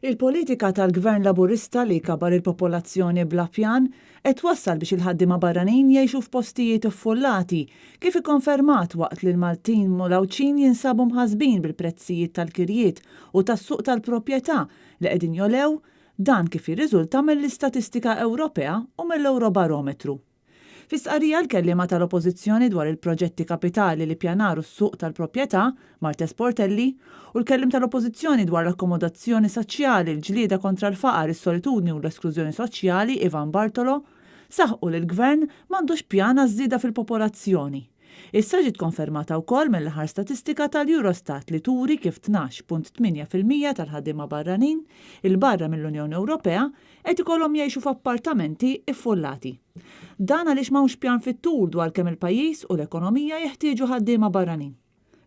Il-politika tal-Gvern Laburista li kabar il-popolazzjoni bla pjan qed wassal biex il-ħaddiema barranin jgħixu f'postijiet iffullati, kif ikkonfermat waqt li l-Maltin Mulawċin jinsabu mħasbin bil-prezzijiet tal-kirjiet u tas-suq tal-proprjetà li qegħdin jolew, dan kif jirriżulta mill-istatistika Ewropea u mill-Eurobarometru. Fis-qarrija l-kelliema tal-Oppożizzjoni dwar il-proġetti kapitali li pjanaru s-suq tal-proprjetà, Marta Sportelli, u l-kellim tal-Oppożizzjoni dwar l-akkomodazzjoni soċjali, l-ġlieda kontra l-faqar, is-solitudni u l-esklużjoni soċjali, Ivan Bartolo, saħqu li l-Gvern m'għandux pjan għaż-żieda fil-popolazzjoni. Issa ġiet konfermata wkoll mill-aħħar statistika tal-Eurostat li turi kif 12.8% tal-ħaddiema barranin il-barra mill-Unjoni Ewropea qed ikollhom jgħixu f'appartamenti iffullati. Dan għaliex m'hawnx pjan fit-tul dwar kemm il-pajjiż u l-ekonomija jeħtieġu ħaddiema barranin.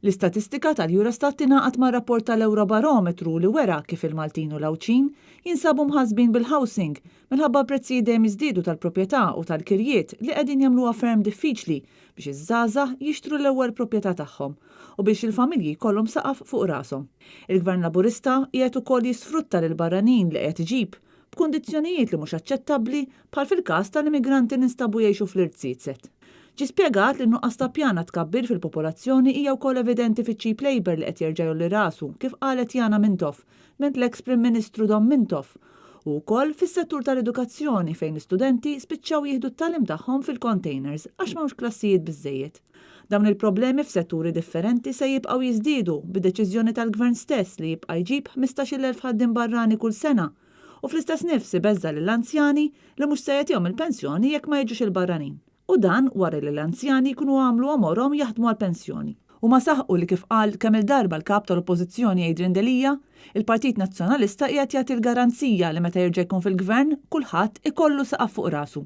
L-istatistika tal-Eurostat tingħaqad ma' rapport tal-Eurobarometru li wera kif il-Maltin u l-Awċin jinsabu mħasbin bil-housing minħabba prezzijiet dejjem jiżdiedu tal-proprjetà u tal-kirjiet li qegħdin jagħmluha ferm diffiċli biex iż-żgħażagħ jixtru l-ewwel proprjetà tagħhom u biex il-familji jkollhom saqaf fuq rashom. Il-Gvern Laburista qiegħed ukoll jisfrutta lil barranin li qed iġib b'kundizzjonijiet li mhux aċċettabbli bħal fil-każ tal-immigranti li nstabu jgħixu fl-irtsiet. Ġi spjegat li n-nuqqas ta' pjana tkabbir fil-popolazzjoni hija wkoll evidenti fiċ-cheap labor li qed jerġgħu li rasu kif qalet Jana Mintoff ment l-eks Prim Ministru Dom Mintoff u wkoll fis-settur tal-edukazzjoni fejn l-istudenti spiċċaw jieħdu t-tagħlim tagħhom fil-containers għax m'hawnx klassijiet biżżejjed. Dawn il-problemi f'setturi differenti se jibqgħu jiżdiedu bid-deċiżjoni tal-Gvern stess li jibqa' jġib 15,000 ħaddiem barrani kull sena u fl-istess nifs ibeżża lill-anzjani li mhux se jagħtihom il-pensjoni jekk ma jiġux il-barranin. U dan wara li l-anzjani jkunu għamlu għamorhom jaħdmu għall-pensjoni. U ma saħqu li kif qal kemm il-darba l-kap tal-Oppożizzjoni Adrian Delija, il-Partit Nazzjonalista qiegħed jagħti l-garanzija li meta jerġa' jkun fil-Gvern kulħadd ikollu saqaf fuq rasu.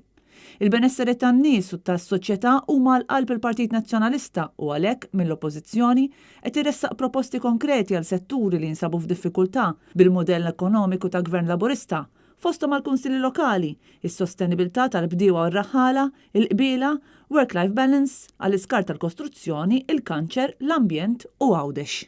Il-benesseri tan-nies u tas-soċjetà huma l-qalb il-Partit Nazzjonalista u għalhekk mill-Oppożizzjoni qed iressaq proposti konkreti għal setturi li jinsabu f'diffikultà bil-modell ekonomiku ta' Gvern Laburista fosthom mal-kunsilli lokali, is-sostenibilità tal-bdiewa u r-raħħala, il-qbiela, work-life balance, għall-iskart tal-kostruzzjoni, il-kanċer, l-ambjent u għawdex.